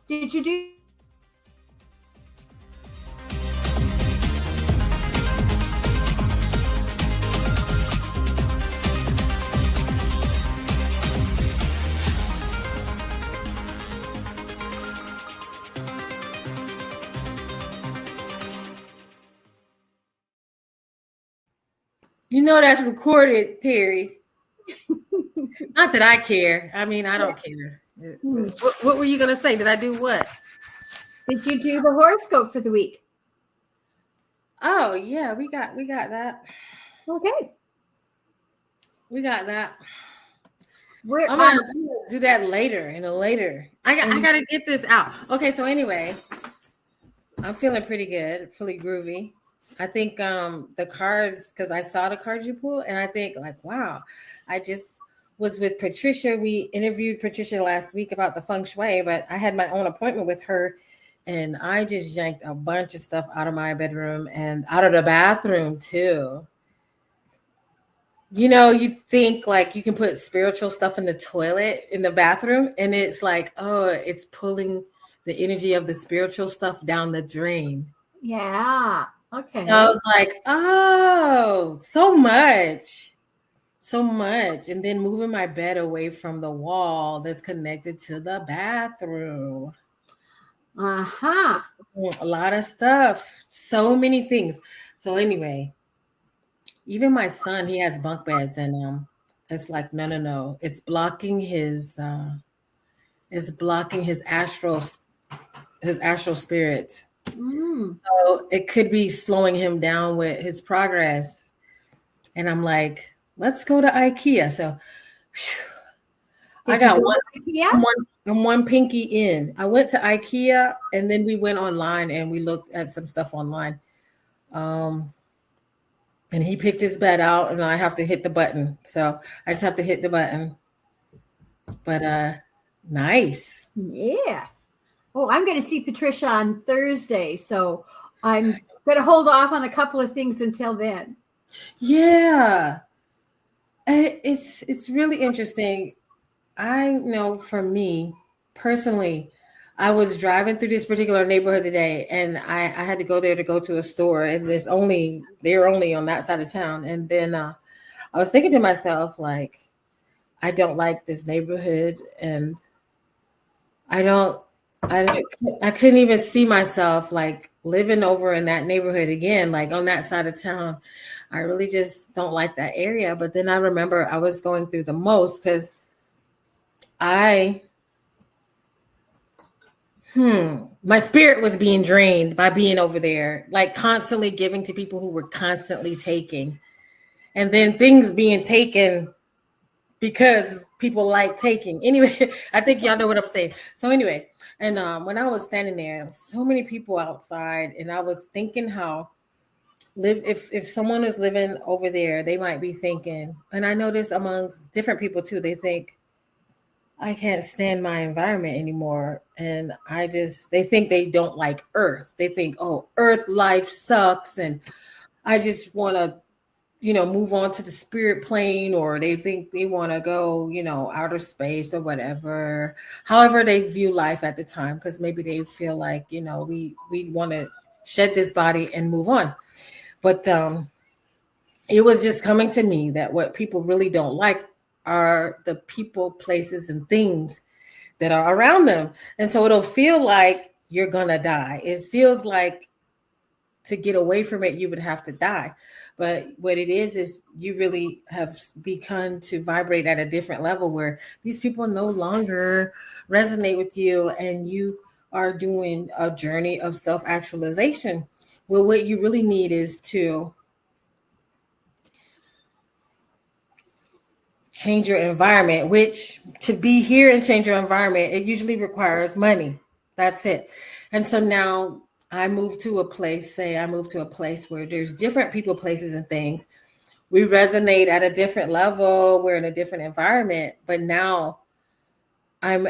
Did you do? You know that's recorded, Terry. Not that I care. I mean, I don't care. What were you gonna say? Did I do what? Did you do the horoscope for the week? Oh yeah, we got that. Okay. We got that. We're I'm gonna do that later. I gotta get this out. Okay, so anyway, I'm feeling pretty good, pretty groovy. I think the cards, because I saw the cards you pulled, and I think like, wow, I just was with Patricia. We interviewed Patricia last week about the feng shui, but I had my own appointment with her, and I just yanked a bunch of stuff out of my bedroom and out of the bathroom too. You know, you think like you can put spiritual stuff in the toilet in the bathroom, and it's like, oh, it's pulling the energy of the spiritual stuff down the drain. Yeah. Okay. So I was like, oh, so much. And then moving my bed away from the wall that's connected to the bathroom. Uh-huh. A lot of stuff. So many things. So anyway, even my son, he has bunk beds, and it's like, no. It's blocking his astral spirit. So it could be slowing him down with his progress. And I'm like, let's go to IKEA. So I got one pinky in. I went to IKEA, and then we went online and we looked at some stuff online. And he picked his bed out, and I have to hit the button. So I just have to hit the button. But nice. Yeah. Oh, I'm going to see Patricia on Thursday, so I'm going to hold off on a couple of things until then. Yeah. It's really interesting. I know for me personally, I was driving through this particular neighborhood today, and I had to go there to go to a store, and they're only on that side of town. And then I was thinking to myself, like, I don't like this neighborhood, and I couldn't even see myself like living over in that neighborhood again, like on that side of town. I really just don't like that area. But then I remember I was going through the most because my spirit was being drained by being over there, like constantly giving to people who were constantly taking, and then things being taken because people like taking. Anyway, I think y'all know what I'm saying. So anyway, and when I was standing there, so many people outside, and I was thinking how if someone is living over there, they might be thinking, and I know this amongst different people too, they think, I can't stand my environment anymore. And they think they don't like Earth. They think, oh, Earth life sucks. And I just want to, move on to the spirit plane, or they think they want to go, outer space or whatever, however they view life at the time. Because maybe they feel like, we want to shed this body and move on. But it was just coming to me that what people really don't like are the people, places, and things that are around them. And so it'll feel like you're gonna die. It feels like to get away from it, you would have to die. But what it is you really have begun to vibrate at a different level where these people no longer resonate with you, and you are doing a journey of self-actualization. Well, what you really need is to change your environment, which to be here and change your environment, it usually requires money. That's it. And so now I moved to a place where there's different people, places, and things. We resonate at a different level. We're in a different environment. But now I'm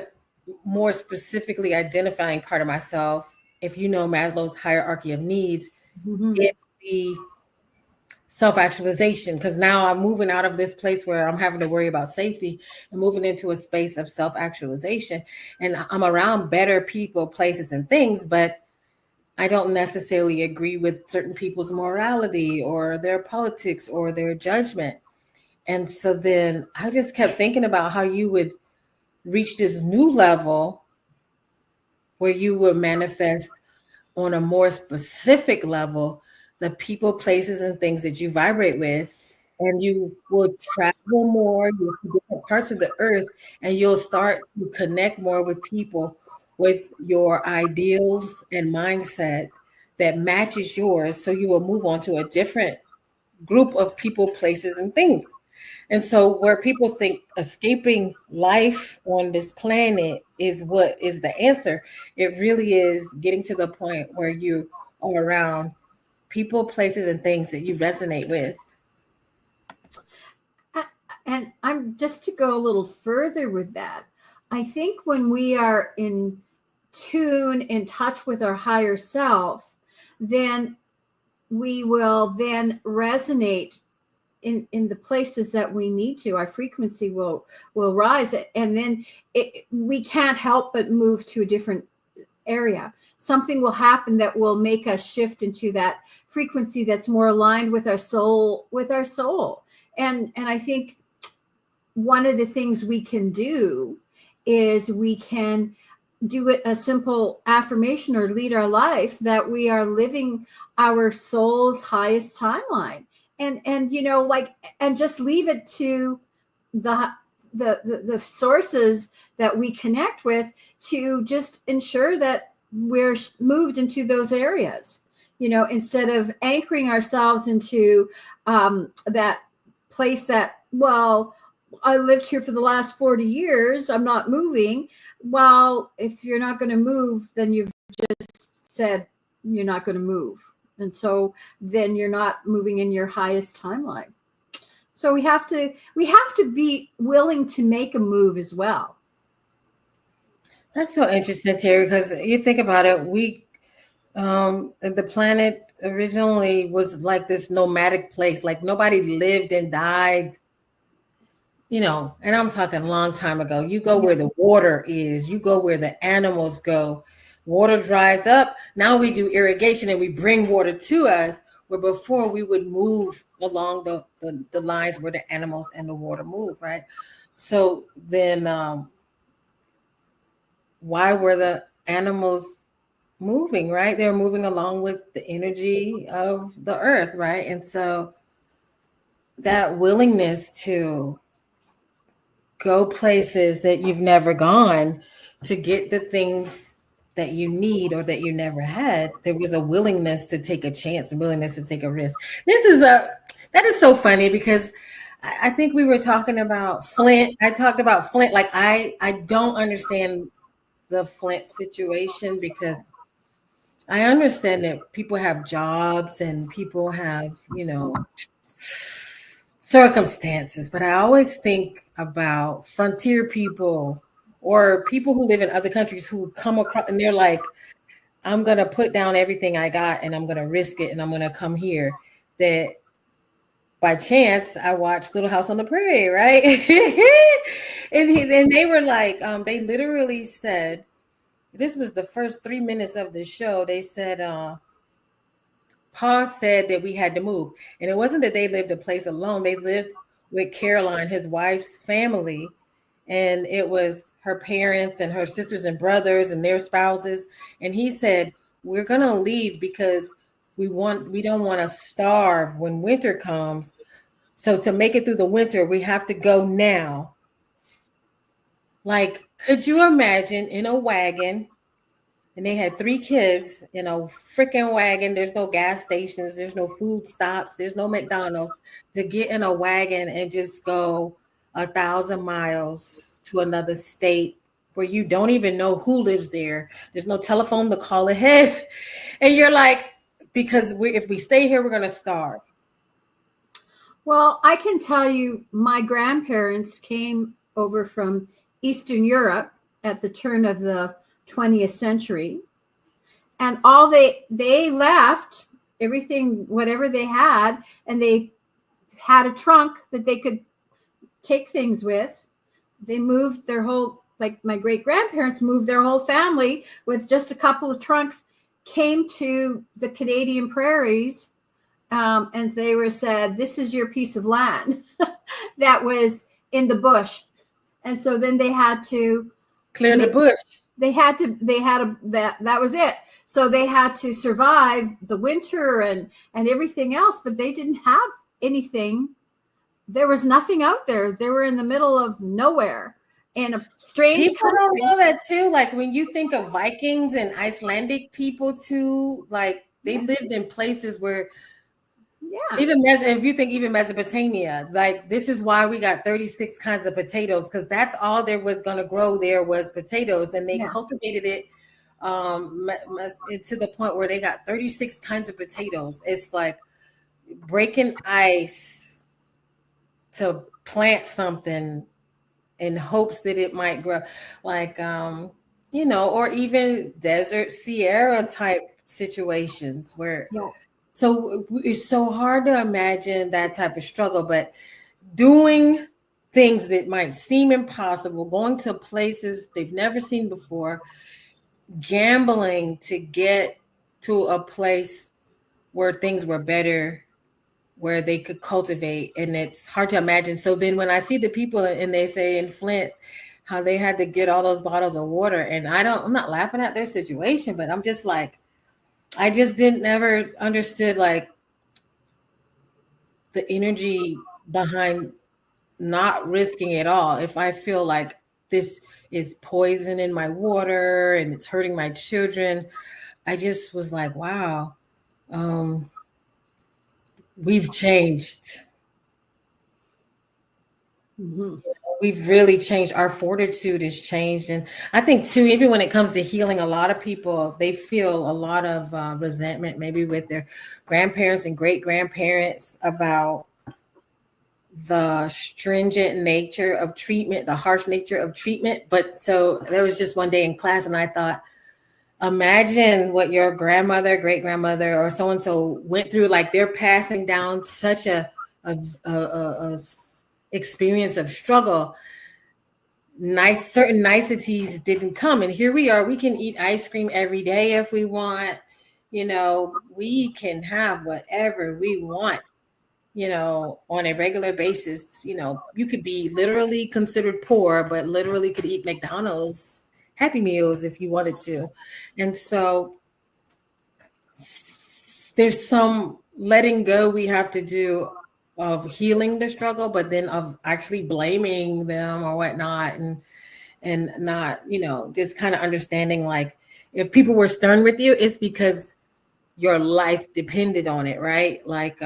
more specifically identifying part of myself. If you know Maslow's hierarchy of needs, it's the self-actualization, because now I'm moving out of this place where I'm having to worry about safety and moving into a space of self-actualization. And I'm around better people, places, and things, but I don't necessarily agree with certain people's morality or their politics or their judgment. And so then I just kept thinking about how you would reach this new level where you would manifest on a more specific level the people, places, and things that you vibrate with. And you will travel more, you'll see different parts of the earth, and you'll start to connect more with people with your ideals and mindset that matches yours. So you will move on to a different group of people, places, and things. And so, where people think escaping life on this planet is what is the answer, it really is getting to the point where you are around people, places, and things that you resonate with. And I'm just to go a little further with that. I think when we are in tune, in touch with our higher self, then we will then resonate in the places that we need to. Our frequency will rise, and then we can't help but move to a different area. Something will happen that will make us shift into that frequency that's more aligned with our soul, and I think one of the things we can do is we can do it a simple affirmation or lead our life that we are living our soul's highest timeline, and like, and just leave it to the the sources that we connect with to just ensure that we're moved into those areas, instead of anchoring ourselves into that place that, well, I lived here for the last 40 years, I'm not moving. Well, if you're not going to move, then you've just said you're not going to move. And so then you're not moving in your highest timeline. So we have to be willing to make a move as well. That's so interesting, Terry, because you think about it, the planet originally was like this nomadic place, like nobody lived and died, and I'm talking a long time ago. You go where the water is, you go where the animals go. Water dries up. Now we do irrigation and we bring water to us, where before we would move along the lines where the animals and the water move, right? So then why were the animals moving, right? They're moving along with the energy of the earth, right? And so that willingness to go places that you've never gone to get the things that you need or that you never had, there was a willingness to take a chance, a willingness to take a risk. That is so funny, because I think we were talking about Flint. I talked about Flint. Like I don't understand the Flint situation, because I understand that people have jobs and people have, circumstances, but I always think about frontier people or people who live in other countries who come across and they're like, I'm going to put down everything I got and I'm going to risk it and I'm going to come here. That by chance I watched Little House on the Prairie, right? and they were like, they literally said, this was the first 3 minutes of the show. They said, Pa said that we had to move. And it wasn't that they lived a place alone. They lived with Caroline, his wife's family. And it was her parents and her sisters and brothers and their spouses. And he said, we're going to leave because we don't want to starve when winter comes. So to make it through the winter, we have to go now. Like, could you imagine in a wagon? And they had 3 kids in a freaking wagon. There's no gas stations. There's no food stops. There's no McDonald's. To get in a wagon and just go 1,000 miles to another state where you don't even know who lives there. There's no telephone to call ahead. And you're like, because if we stay here, we're going to starve. Well, I can tell you my grandparents came over from Eastern Europe at the turn of the 20th century, and all they left everything, whatever they had, and they had a trunk that they could take things with. They moved their whole, like my great grandparents moved their whole family with just a couple of trunks, came to the Canadian prairies, and they were said, "This is your piece of land." That was in the bush. And so then they had to clear the bush. That was it. So they had to survive the winter and everything else, but they didn't have anything. There was nothing out there. They were in the middle of nowhere in a strange people country. Don't know that too. Like when you think of Vikings and Icelandic people too, like they lived in places where, even if you think even Mesopotamia, like this is why we got 36 kinds of potatoes, because that's all there was going to grow there was potatoes, and they cultivated it to the point where they got 36 kinds of potatoes. It's like breaking ice to plant something in hopes that it might grow, like or even desert Sierra type situations where so it's so hard to imagine that type of struggle, but doing things that might seem impossible, going to places they've never seen before, gambling to get to a place where things were better, where they could cultivate, and it's hard to imagine. So then when I see the people and they say in Flint how they had to get all those bottles of water, and I'm not laughing at their situation, but I'm just like, I just never understood like the energy behind not risking it all. If I feel like this is poison in my water and it's hurting my children, I just was like, wow, we've changed. Mm-hmm. We've really changed. Our fortitude has changed. And I think too, even when it comes to healing, a lot of people, they feel a lot of resentment, maybe with their grandparents and great grandparents, about the stringent nature of treatment, the harsh nature of treatment. But so there was just one day in class and I thought, imagine what your grandmother, great grandmother, or so-and-so went through. Like they're passing down such a experience of struggle. Certain niceties didn't come, and here we are. We can eat ice cream every day if we want. We can have whatever we want. On a regular basis. You could be literally considered poor, but literally could eat McDonald's Happy Meals if you wanted to. And so there's some letting go we have to do of healing the struggle, but then of actually blaming them or whatnot, and not, just kind of understanding, like, if people were stern with you, it's because your life depended on it, right? Like,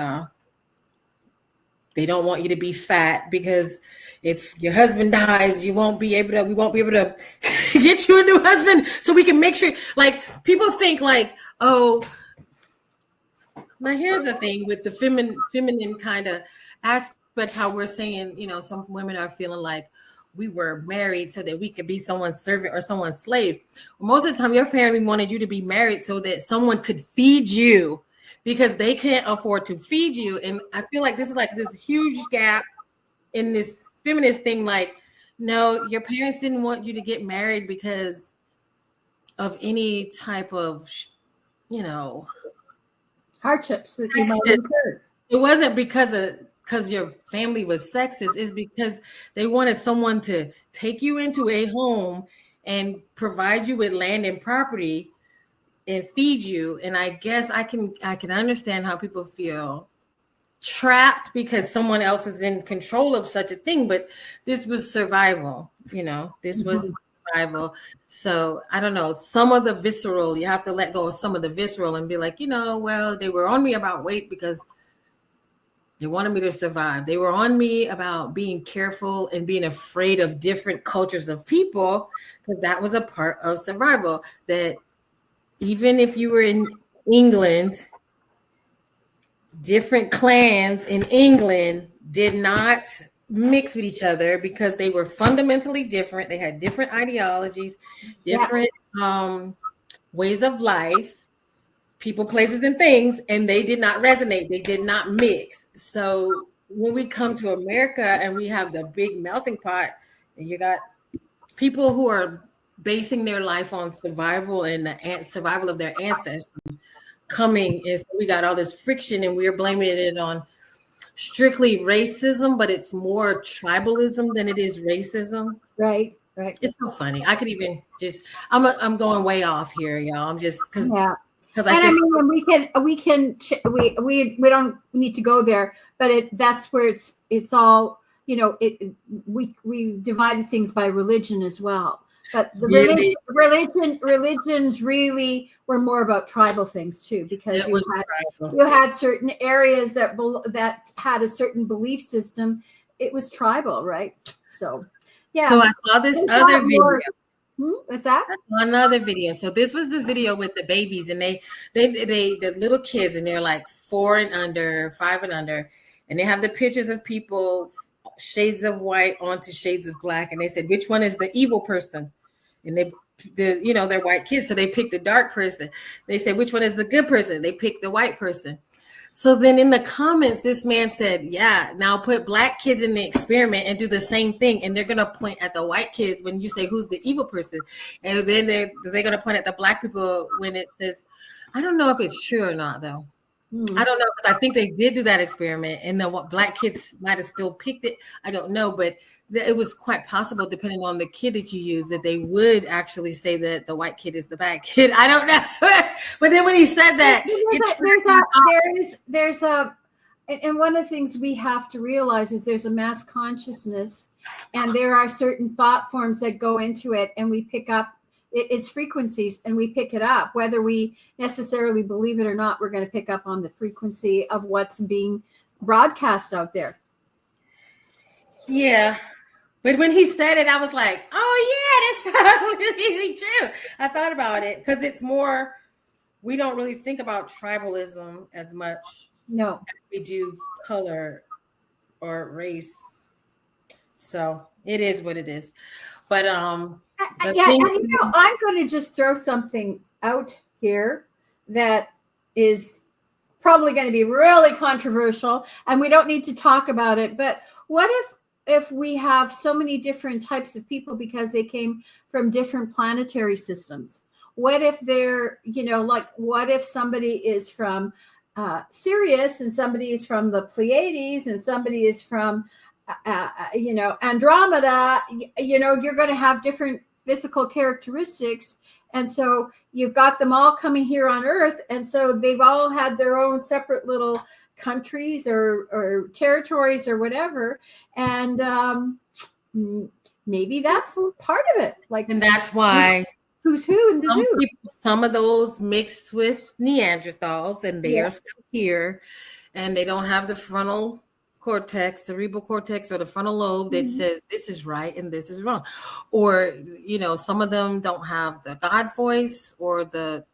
they don't want you to be fat because if your husband dies, we won't be able to get you a new husband, so we can make sure, like, people think like, oh, now here's the thing with the feminine kind of aspect, how we're saying, some women are feeling like we were married so that we could be someone's servant or someone's slave. Well, most of the time your family wanted you to be married so that someone could feed you, because they can't afford to feed you. And I feel like this is like this huge gap in this feminist thing. Like, no, your parents didn't want you to get married because of any type of, hardships that you might incur. It wasn't because your family was sexist. It's because they wanted someone to take you into a home and provide you with land and property and feed you. And I guess I can understand how people feel trapped because someone else is in control of such a thing. But this was survival, this was survival. So I don't know, some of the visceral, you have to let go of some of the visceral and be like, well, they were on me about weight because they wanted me to survive. They were on me about being careful and being afraid of different cultures of people, because that was a part of survival. That even if you were in England, different clans in England did not mix with each other because they were fundamentally different. They had different ideologies, different ways of life. people, places, and things, and they did not resonate. They did not mix. So when we come to America and we have the big melting pot, and you got people who are basing their life on survival and the survival of their ancestors coming, is we got all this friction, and we're blaming it on strictly racism, but it's more tribalism than it is racism. Right. It's so funny. I could even just I'm going way off here, y'all. I'm just because Yeah. I And just I mean, we don't need to go there, but that's where it's all, you know, we divided things by religion as well. But the really religions really were more about tribal things too, because it was you had certain areas that had a certain belief system. It was tribal, right? So, yeah. So I saw this other video. What's that? Another video. So this was the video with the babies, and they the little kids, and they're like 4 and under, 5 and under, and they have the pictures of people, shades of white onto shades of black, and they said which one is the evil person, and they're white kids, so they picked the dark person. They said which one is the good person, they picked the white person. So then in the comments, this man said, yeah, now put black kids in the experiment and do the same thing. And they're going to point at the white kids when you say who's the evil person. And then they're going to point at the black people when it says, I don't know if it's true or not, though. I don't know, because I think they did do that experiment, and the black kids might have still picked it. I don't know, but it was quite possible, depending on the kid that you use, that they would actually say that the white kid is the bad kid. I don't know. But then when he said that, and one of the things we have to realize is there's a mass consciousness, and there are certain thought forms that go into it, and we pick up its frequencies, and we pick it up, whether we necessarily believe it or not. We're going to pick up on the frequency of what's being broadcast out there. Yeah. But when he said it, I was like, oh yeah, that's probably really true. I thought about it, because it's more, we don't really think about tribalism as much. No, as we do color or race. So it is what it is. But and I'm going to just throw something out here that is probably going to be really controversial, and we don't need to talk about it. But what if we have so many different types of people because they came from different planetary systems? What if they're, what if somebody is from Sirius, and somebody is from the Pleiades, and somebody is from Andromeda? You're going to have different physical characteristics, and so you've got them all coming here on Earth, and so they've all had their own separate little countries or territories or whatever, and maybe that's part of it. And that's why who's who in the zoo. Some of those mixed with Neanderthals, and they are still here, and they don't have the frontal cortex, cerebral cortex, or the frontal lobe that says this is right and this is wrong. Or, some of them don't have the God voice, or the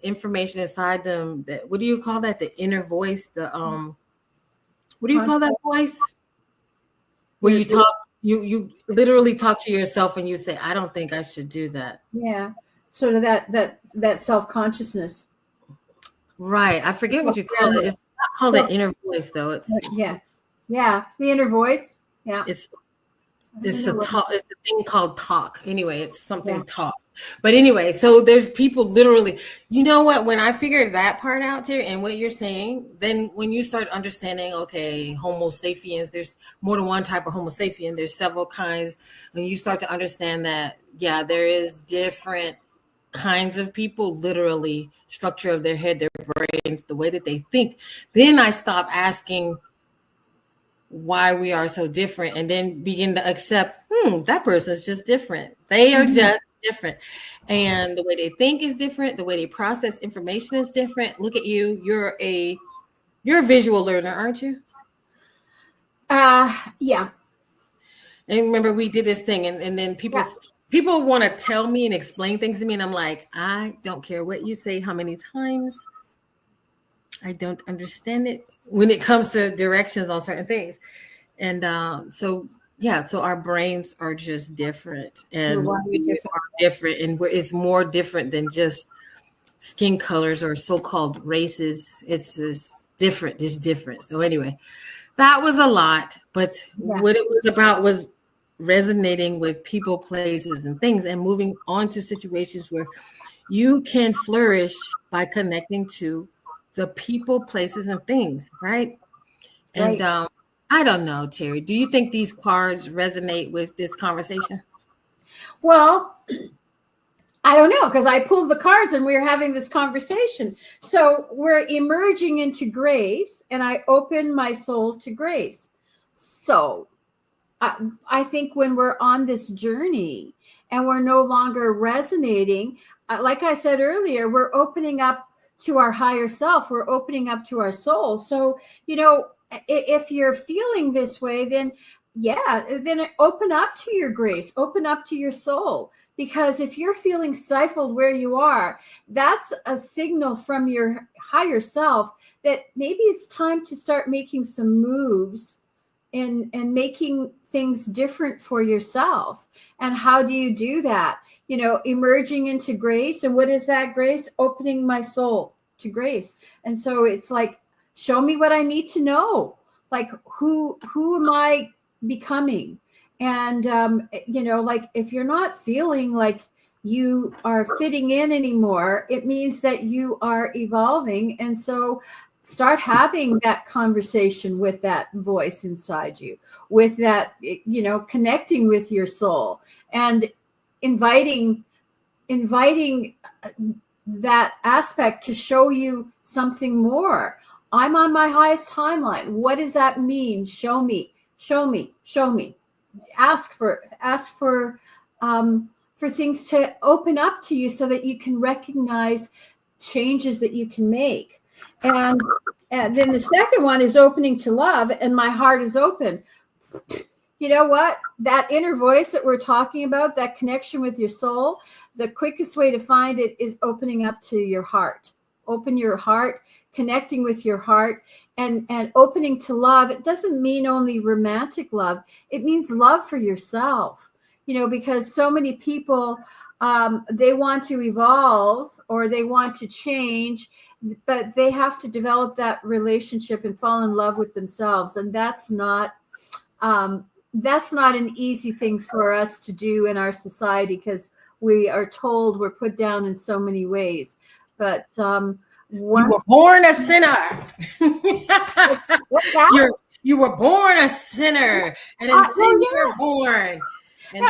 information inside them, that, what do you call that? The inner voice, what do you call that voice? Where you talk, you literally talk to yourself and you say, I don't think I should do that. Yeah. Sort of that self-consciousness. Right. I forget what you call it. It's not called an inner voice, though. It's the inner voice. Yeah. It's a thing called talk. Anyway, it's something talk. But anyway, so there's people literally, you know what, when I figured that part out too, and what you're saying, then when you start understanding, okay, Homo sapiens, there's more than one type of Homo sapien, there's several kinds. When you start to understand that, there is different kinds of people, literally structure of their head, their brains, the way that they think, then I stop asking why we are so different, and then begin to accept, that person's just different. They are just different, and the way they think is different, the way they process information is different. Look at you, you're a visual learner, aren't you? Yeah. And remember, we did this thing, and then people want to tell me and explain things to me, and I'm like, I don't care what you say, how many times, I don't understand it when it comes to directions on certain things. And so our brains are just different, and we are different, and it's more different than just skin colors or so-called races. It's different. So anyway, that was a lot, but what it was about was resonating with people, places, and things, and moving on to situations where you can flourish by connecting to the people, places, and things, right? And I don't know, Terri, do you think these cards resonate with this conversation? Well, I don't know, because I pulled the cards and we're having this conversation. So we're emerging into grace, and I open my soul to grace. So I think when we're on this journey and we're no longer resonating, like I said earlier, we're opening up to our higher self. We're opening up to our soul. So, if you're feeling this way, then open up to your grace, open up to your soul. Because if you're feeling stifled where you are, that's a signal from your higher self that maybe it's time to start making some moves and making things different for yourself. And how do you do that? Emerging into grace. And what is that grace? Opening my soul to grace. And so it's like, show me what I need to know. Like, who am I becoming? And, like, if you're not feeling like you are fitting in anymore, it means that you are evolving. And so start having that conversation with that voice inside you, with that, connecting with your soul and inviting that aspect to show you something more. I'm on my highest timeline. What does that mean? Show me. Ask for things to open up to you so that you can recognize changes that you can make. And then the second one is opening to love, and my heart is open. You know what? That inner voice that we're talking about, that connection with your soul, the quickest way to find it is opening up to your heart. Open your heart, connecting with your heart, and opening to love. It doesn't mean only romantic love. It means love for yourself, because so many people, they want to evolve or they want to change, but they have to develop that relationship and fall in love with themselves. And that's not an easy thing for us to do in our society, because we are told, we're put down in so many ways. But you were born a sinner. You were born a sinner, and in sin you were born. And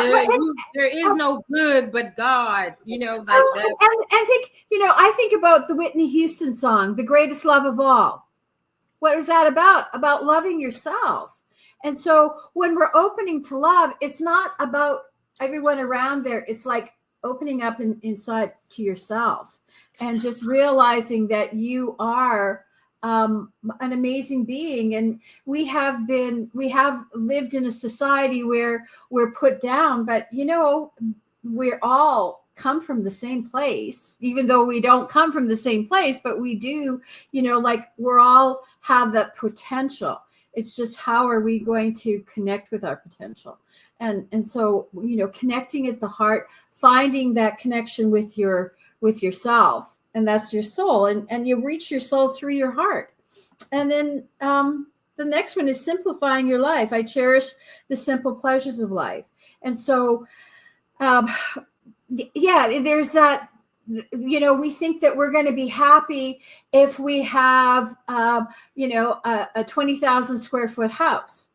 there is no good but God, like that. And I think about the Whitney Houston song, "The Greatest Love of All." What is that about? About loving yourself. And so when we're opening to love, it's not about everyone around there. It's like opening up inside to yourself and just realizing that you are an amazing being. And we have lived in a society where we're put down, but we're all come from the same place, even though we don't come from the same place, but we do, we're all have that potential. It's just, how are we going to connect with our potential? And so, connecting at the heart, finding that connection with yourself, and that's your soul, and you reach your soul through your heart. And then the next one is simplifying your life. I cherish the simple pleasures of life. And so there's that, we think that we're going to be happy if we have a 20,000 square foot house.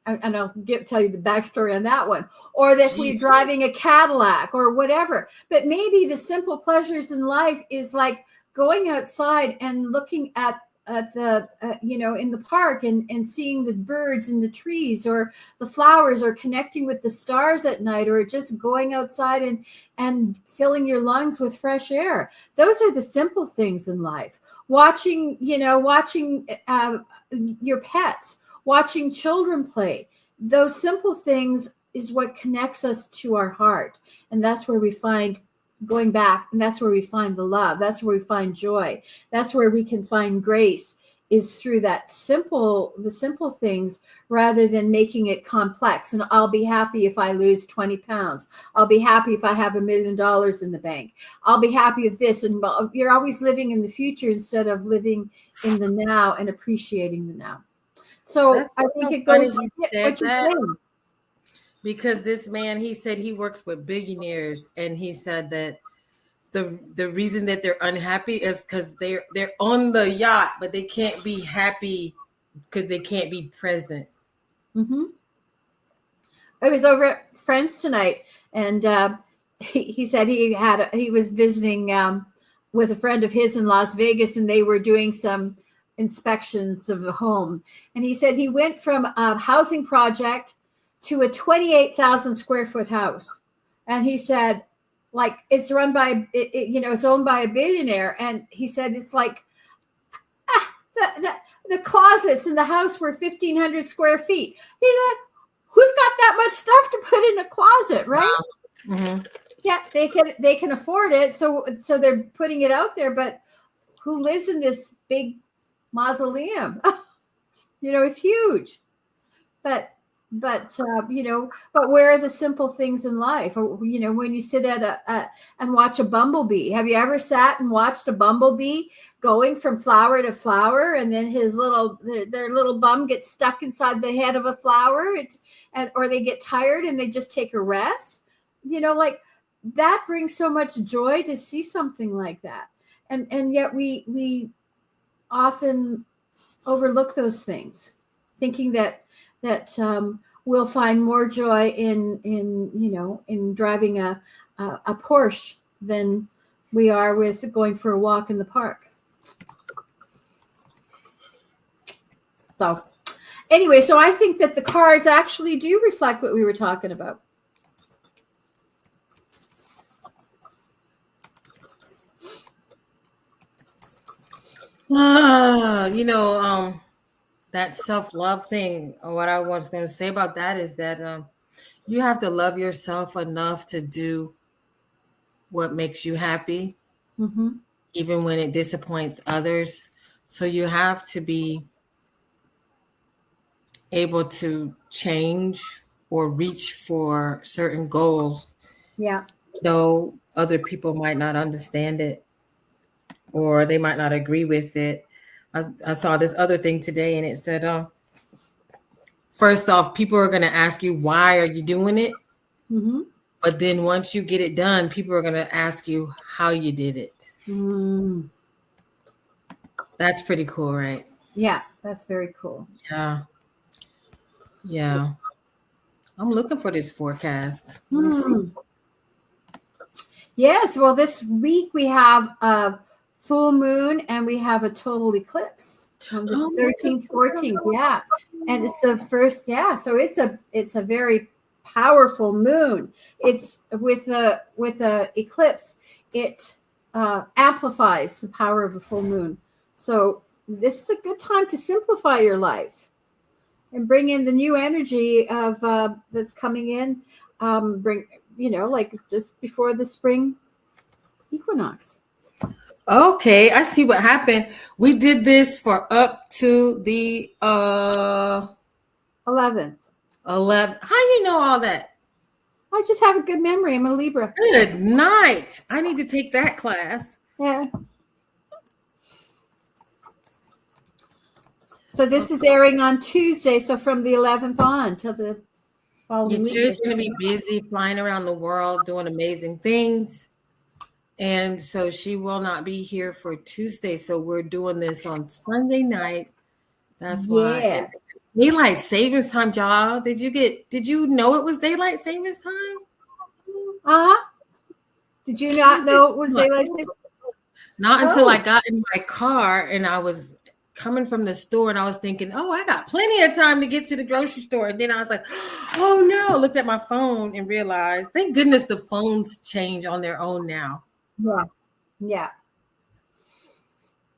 And I'll tell you the backstory on that one. Or that we're driving a Cadillac or whatever. But maybe the simple pleasures in life is like going outside and looking at the, in the park and seeing the birds and the trees or the flowers, or connecting with the stars at night, or just going outside and filling your lungs with fresh air. Those are the simple things in life. Watching your pets, watching children play. Those simple things is what connects us to our heart. And that's where we find going back. And that's where we find the love. That's where we find joy. That's where we can find grace is through the simple things rather than making it complex. And I'll be happy if I lose 20 pounds. I'll be happy if I have $1 million in the bank. I'll be happy if this. And you're always living in the future instead of living in the now and appreciating the now. So I think it goes you said that, because this man, he said he works with billionaires, and he said that the reason that they're unhappy is because they're on the yacht, but they can't be happy because they can't be present. Mm-hmm. I was over at Friends tonight, and he said he was visiting with a friend of his in Las Vegas, and they were doing some inspections of the home. And he said he went from a housing project to a 28,000 square foot house. And he said, like, it's run by, it's owned by a billionaire. And he said, it's like, the closets in the house were 1,500 square feet. He said, who's got that much stuff to put in a closet, right? Mm-hmm. Yeah, they can afford it. So they're putting it out there, but who lives in this big mausoleum? It's huge. But where are the simple things in life? Or, when you sit and watch a bumblebee. Have you ever sat and watched a bumblebee going from flower to flower, and then their little bum gets stuck inside the head of a flower, or they get tired and they just take a rest? Like, that brings so much joy to see something like that. And yet we often overlook those things, thinking that we'll find more joy in driving a Porsche than we are with going for a walk in the park. So anyway, so I think that the cards actually do reflect what we were talking about. That self-love thing, what I was going to say about that is that you have to love yourself enough to do what makes you happy, mm-hmm. even when it disappoints others. So you have to be able to change or reach for certain goals. Yeah. Though other people might not understand it, or they might not agree with it. I saw this other thing today, and it said, first off, people are going to ask you, why are you doing it? Mm-hmm. But then once you get it done, people are going to ask you how you did it. Mm. That's pretty cool, right? Yeah, that's very cool. Yeah. I'm looking for this forecast. Yes, well, this week we have a full moon and we have a total eclipse on the 13th, 14th. Yeah. And it's the first, so it's a very powerful moon. It's with a eclipse, it amplifies the power of a full moon. So this is a good time to simplify your life and bring in the new energy of that's coming in. Like just before the spring equinox. Okay, I see what happened. We did this for up to the 11th. 11th. How you know all that? I just have a good memory. I'm a Libra. Good night. I need to take that class. Yeah. So this is airing on Tuesday. So from the 11th on till the following week. You're going to be busy flying around the world doing amazing things. And so she will not be here for Tuesday. So we're doing this on Sunday night. That's why. Daylight savings time, y'all. Did you know it was daylight savings time? Did you not know it was daylight savings? Not until I got in my car and I was coming from the store and I was thinking, I got plenty of time to get to the grocery store. And then I was like, oh no, looked at my phone and realized, thank goodness the phones change on their own now. Yeah.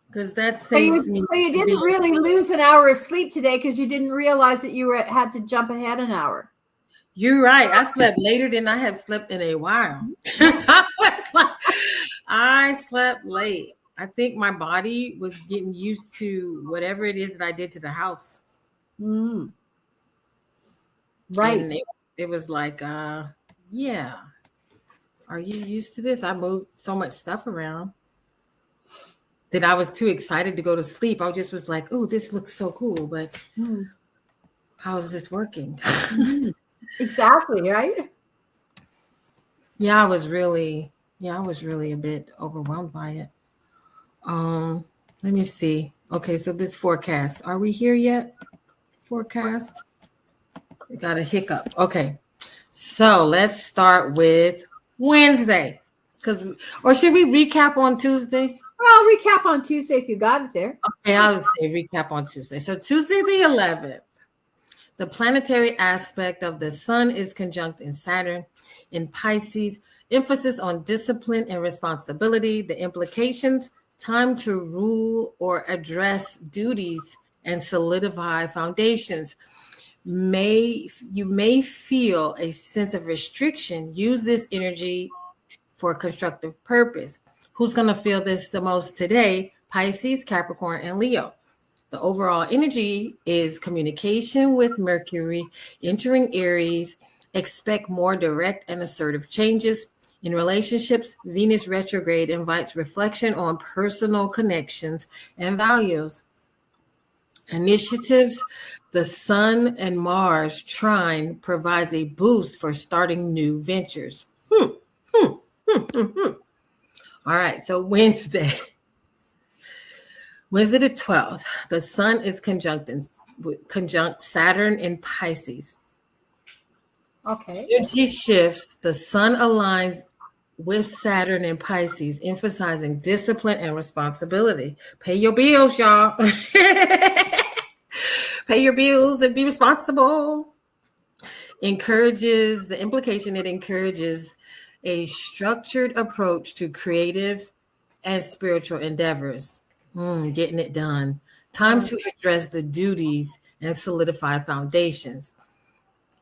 Because that saves me. So you didn't really lose an hour of sleep today because you didn't realize that you had to jump ahead an hour. You're right. I slept later than I have slept in a while. I slept late. I think my body was getting used to whatever it is that I did to the house. Mm. Right. And it was like, yeah, are you used to this? I moved so much stuff around that I was too excited to go to sleep. I just was like, oh, this looks so cool, but how is this working? Mm. Exactly, right? I was really a bit overwhelmed by it. Let me see. Okay, so this forecast. Are we here yet? Forecast. We got a hiccup. Okay. So let's start with Wednesday. Or should we recap on Tuesday? Well, I'll recap on Tuesday if you got it there. Okay, I'll say recap on Tuesday. So Tuesday the 11th, the planetary aspect of the sun is conjunct in Saturn in Pisces, emphasis on discipline and responsibility, the implications, time to rule or address duties and solidify foundations. You may feel a sense of restriction. Use this energy for constructive purpose. Who's going to feel this the most today? Pisces, Capricorn, and Leo. The overall energy is communication with Mercury entering Aries. Expect more direct and assertive changes. In relationships, Venus retrograde invites reflection on personal connections and values. Initiatives, the Sun and Mars trine provides a boost for starting new ventures. All right, so Wednesday the 12th, the sun is conjunct Saturn in Pisces. Okay. Energy shifts, the sun aligns with Saturn in Pisces, emphasizing discipline and responsibility. Pay your bills, y'all. Pay your bills and be responsible. It encourages a structured approach to creative and spiritual endeavors. Getting it done. Time to address the duties and solidify foundations.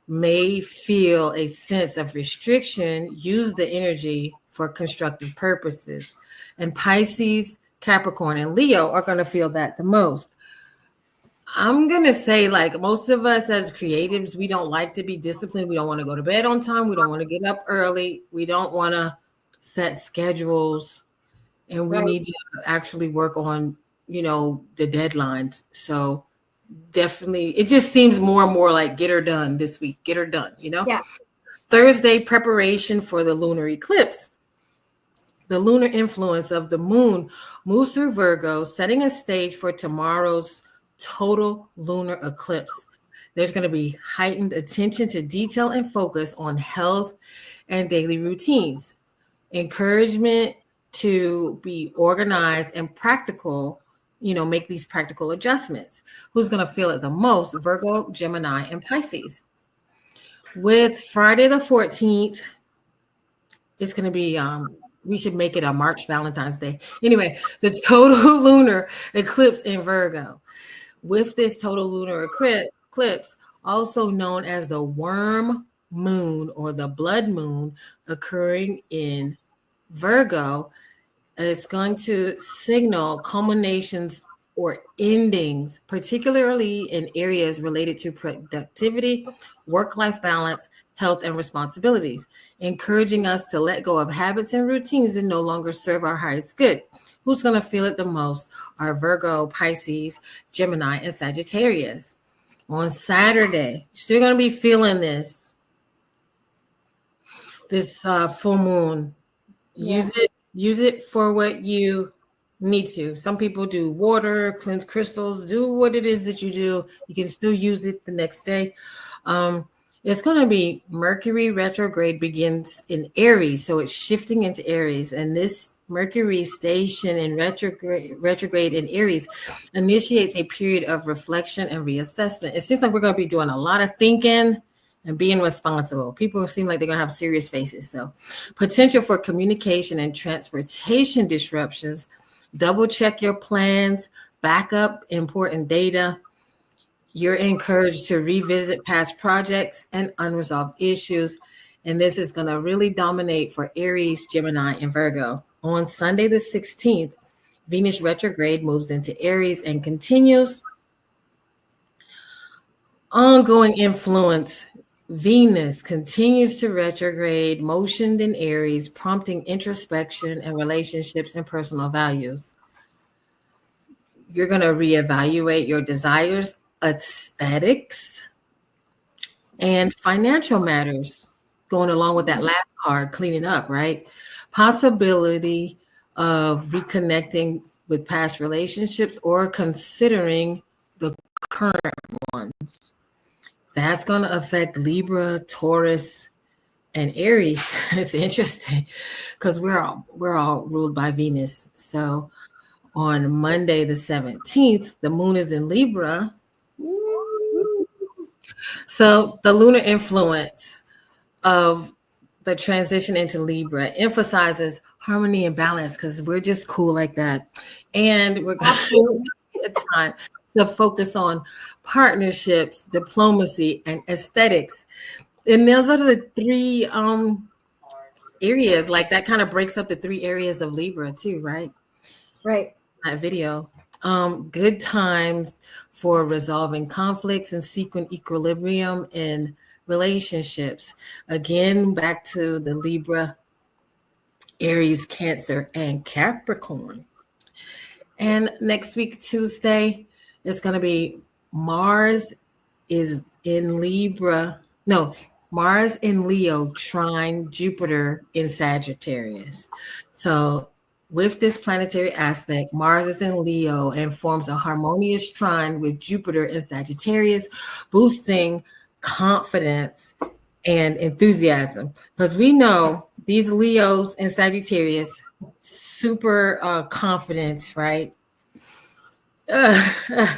May feel a sense of restriction. Use the energy for constructive purposes. And Pisces, Capricorn, and Leo are going to feel that the most. I'm going to say, like most of us as creatives, we don't like to be disciplined. We don't want to go to bed on time. We don't want to get up early. We don't want to set schedules. And we need to actually work on, the deadlines. So definitely, it just seems more and more like get her done this week. Get her done, Yeah. Thursday, preparation for the lunar eclipse. The lunar influence of the moon moves through Virgo, setting a stage for tomorrow's total lunar eclipse. There's going to be heightened attention to detail and focus on health and daily routines. Encouragement to be organized and practical, make these practical adjustments. Who's going to feel it the most? Virgo, Gemini, and Pisces. With Friday the 14th, it's going to be, we should make it a March Valentine's Day. Anyway, the total lunar eclipse in Virgo. With this total lunar eclipse, also known as the worm moon or the blood moon occurring in Virgo, it's going to signal culminations or endings, particularly in areas related to productivity, work-life balance, health, and responsibilities, encouraging us to let go of habits and routines that no longer serve our highest good. Who's going to feel it the most are Virgo, Pisces, Gemini, and Sagittarius. On Saturday, still going to be feeling this full moon. Yeah. Use it for what you need to. Some people do water, cleanse crystals, do what it is that you do. You can still use it the next day. It's going to be Mercury retrograde begins in Aries, so it's shifting into Aries, and this Mercury station in retrograde in Aries initiates a period of reflection and reassessment. It seems like we're going to be doing a lot of thinking and being responsible. People seem like they're going to have serious faces. So potential for communication and transportation disruptions. Double check your plans, back up important data. You're encouraged to revisit past projects and unresolved issues. And this is going to really dominate for Aries, Gemini, and Virgo. On Sunday, the 16th, Venus retrograde moves into Aries and continues. Ongoing influence. Venus continues to retrograde, motioned in Aries, prompting introspection and relationships and personal values. You're going to reevaluate your desires, aesthetics, and financial matters. Going along with that last card, cleaning up, right? Possibility of reconnecting with past relationships or considering the current ones. That's going to affect Libra, Taurus, and Aries. It's interesting because we're all ruled by Venus. So on Monday the 17th, the moon is in Libra. So the lunar influence of the transition into Libra emphasizes harmony and balance because we're just cool like that. And we're going to get time to focus on partnerships, diplomacy, and aesthetics. And those are the three areas, like that kind of breaks up the three areas of Libra too, right? Right. That video. Good times for resolving conflicts and seeking equilibrium in relationships. Again, back to the Libra, Aries, Cancer, and Capricorn. And next week, Tuesday, it's going to be Mars is in Libra. No, Mars in Leo, trine Jupiter in Sagittarius. So with this planetary aspect, Mars is in Leo and forms a harmonious trine with Jupiter in Sagittarius, boosting confidence and enthusiasm. Because we know these Leos and Sagittarius, super confident, right? And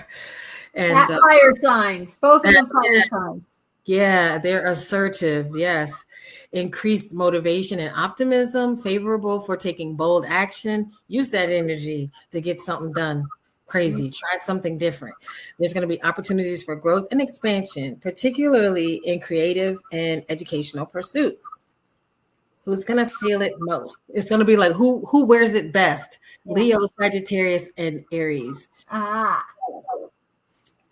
fire signs, both of them fire signs. Yeah, they're assertive. Yes. Increased motivation and optimism, favorable for taking bold action. Use that energy to get something done. Crazy. Try something different. There's going to be opportunities for growth and expansion, particularly in creative and educational pursuits. Who's going to feel it most? It's going to be like who wears it best? Yeah. Leo, Sagittarius, and Aries.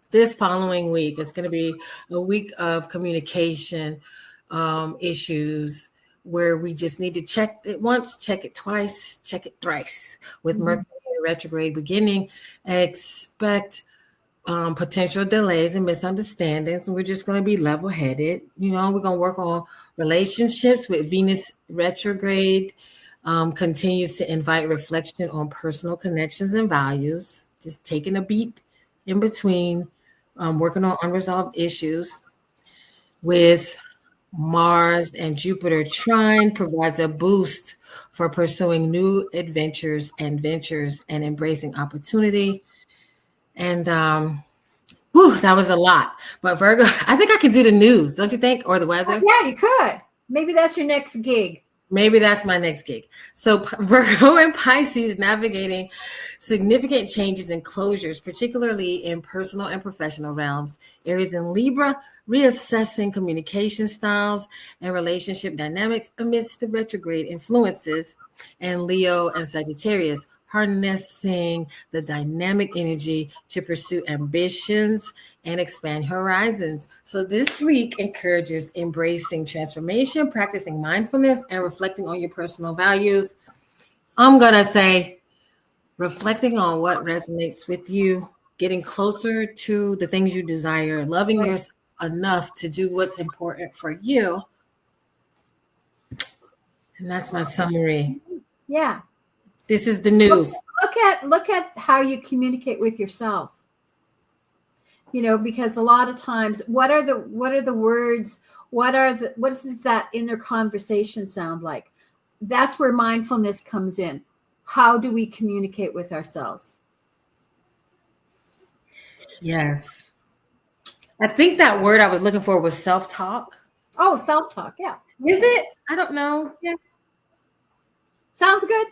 This following week, it's going to be a week of communication issues where we just need to check it once, check it twice, check it thrice. With Mercury retrograde beginning, expect potential delays and misunderstandings. And we're just going to be level-headed. You know, we're going to work on relationships with Venus retrograde. Continues to invite reflection on personal connections and values. Just taking a beat in between. Working on unresolved issues. With Mars and Jupiter trine provides a boost for pursuing new adventures and ventures and embracing opportunity. And that was a lot. But Virgo, I think I could do the news, don't you think? Or the weather? Yeah, you could. Maybe that's your next gig. Maybe that's my next gig. So Virgo and Pisces navigating significant changes and closures, particularly in personal and professional realms. Aries and Libra reassessing communication styles and relationship dynamics amidst the retrograde influences. And Leo and Sagittarius harnessing the dynamic energy to pursue ambitions and expand horizons. So this week encourages embracing transformation, practicing mindfulness, and reflecting on your personal values. I'm going to say reflecting on what resonates with you, getting closer to the things you desire, loving yourself enough to do what's important for you. And that's my summary. Yeah. This is the news. Look at how you communicate with yourself. You know, because a lot of times, what are the words? What does that inner conversation sound like? That's where mindfulness comes in. How do we communicate with ourselves? Yes. I think that word I was looking for was self-talk. Oh, self-talk. Yeah. Is it? I don't know. Yeah. Sounds good.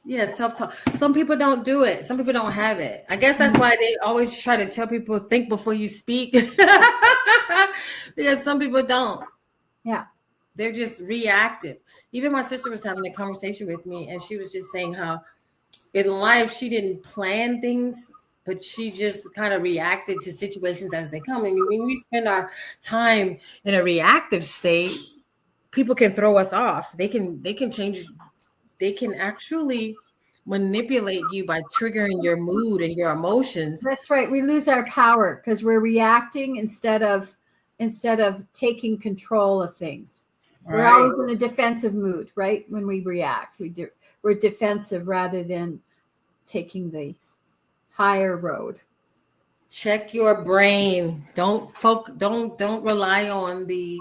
Yeah, self-talk. Some people don't do it. Some people don't have it. I guess that's why they always try to tell people think before you speak. Because some people don't. Yeah. They're just reactive. Even my sister was having a conversation with me, and she was just saying how in life, she didn't plan things, but she just kind of reacted to situations as they come. And when we spend our time in a reactive state, people can throw us off. They can change. They can actually manipulate you by triggering your mood and your emotions. That's right. We lose our power because we're reacting instead of taking control of things. We're Right. always in a defensive mood, right? When we react, we're defensive rather than taking the higher road. Check your brain. Don't rely on the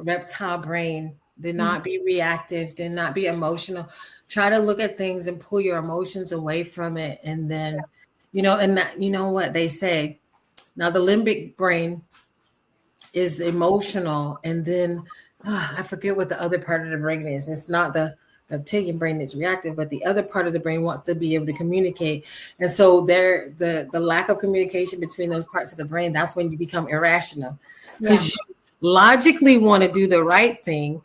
reptile brain. Do not be reactive. Do not be emotional. Try to look at things and pull your emotions away from it. And then, and that, you know what they say. Now the limbic brain is emotional, and then I forget what the other part of the brain is. It's not the reptilian brain that's reactive, but the other part of the brain wants to be able to communicate. And so the lack of communication between those parts of the brain, that's when you become irrational, because you logically want to do the right thing,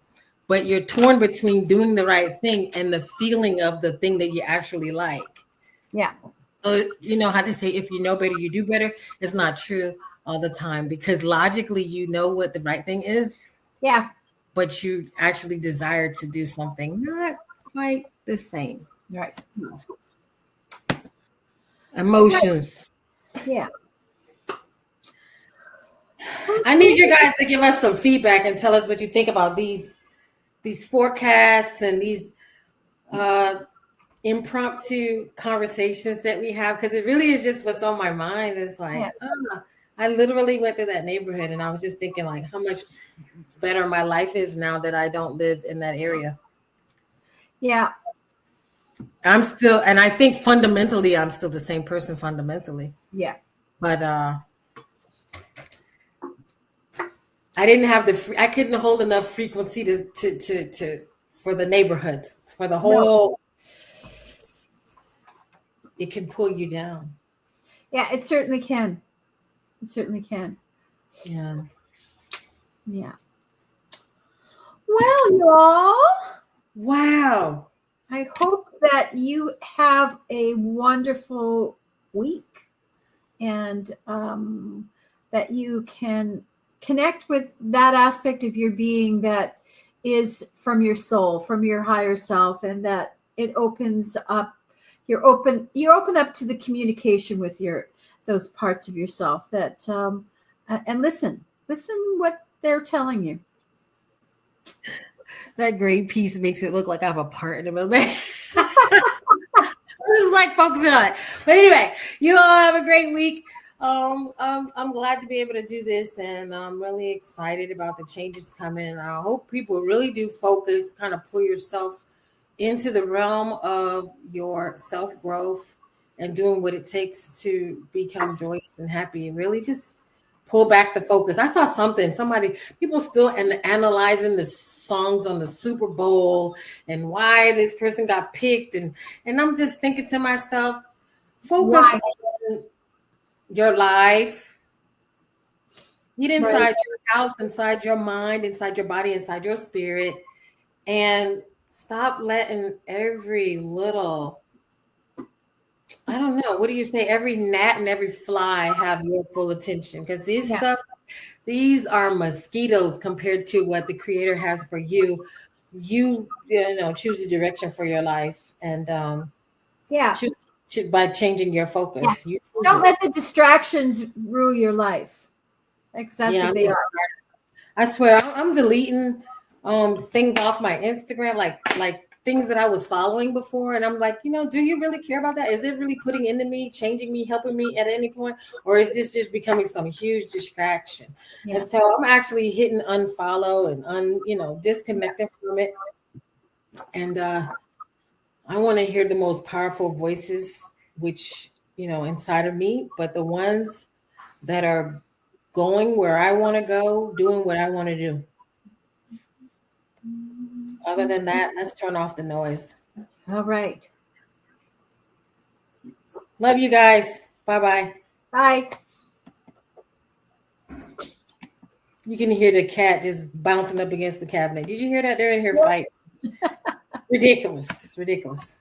but you're torn between doing the right thing and the feeling of the thing that you actually like. Yeah. So you know how they say, if you know better, you do better. It's not true all the time, because logically you know what the right thing is. Yeah. But you actually desire to do something not quite the same. Right. Emotions. Yeah. I need you guys to give us some feedback and tell us what you think about these forecasts and these impromptu conversations that we have, because it really is just what's on my mind. It's like, I literally went through that neighborhood and I was just thinking like how much better my life is now that I don't live in that area. Yeah. I'm still, and I think fundamentally, I'm still the same person fundamentally. Yeah. But I didn't have I couldn't hold enough frequency to for the neighborhoods, for the whole. It can pull you down. Yeah, it certainly can. It certainly can. Yeah. Yeah. Well, y'all. Wow. I hope that you have a wonderful week, and that you can connect with that aspect of your being that is from your soul, from your higher self, and that it opens up. You open up to the communication with those parts of yourself that and listen what they're telling you. That gray piece makes it look like I have a part in the middle. This is like focusing on it. But anyway, you all have a great week. I'm glad to be able to do this, and I'm really excited about the changes coming. And I hope people really do focus, kind of pull yourself into the realm of your self-growth and doing what it takes to become joyous and happy, and really just pull back the focus. I saw people still analyzing the songs on the Super Bowl and why this person got picked. And I'm just thinking to myself, focus on your life. Get inside your house, inside your mind, inside your body, inside your spirit, and stop letting every little, I don't know, what do you say? Every gnat and every fly have your full attention, because these are mosquitoes compared to what the Creator has for you. You choose a direction for your life, and choose by changing your focus. Yeah. Don't let the distractions rule your life. That's what they are. I swear, I'm deleting things off my Instagram, like things that I was following before, and I'm like, do you really care about that? Is it really putting into me, changing me, helping me at any point, or is this just becoming some huge distraction? Yeah. And so I'm actually hitting unfollow and disconnecting from it. And I want to hear the most powerful voices, which inside of me, but the ones that are going where I want to go, doing what I want to do. Other than that, let's turn off the noise. All right. Love you guys. Bye-bye. Bye. You can hear the cat just bouncing up against the cabinet. Did you hear that? They're in here fighting. Ridiculous.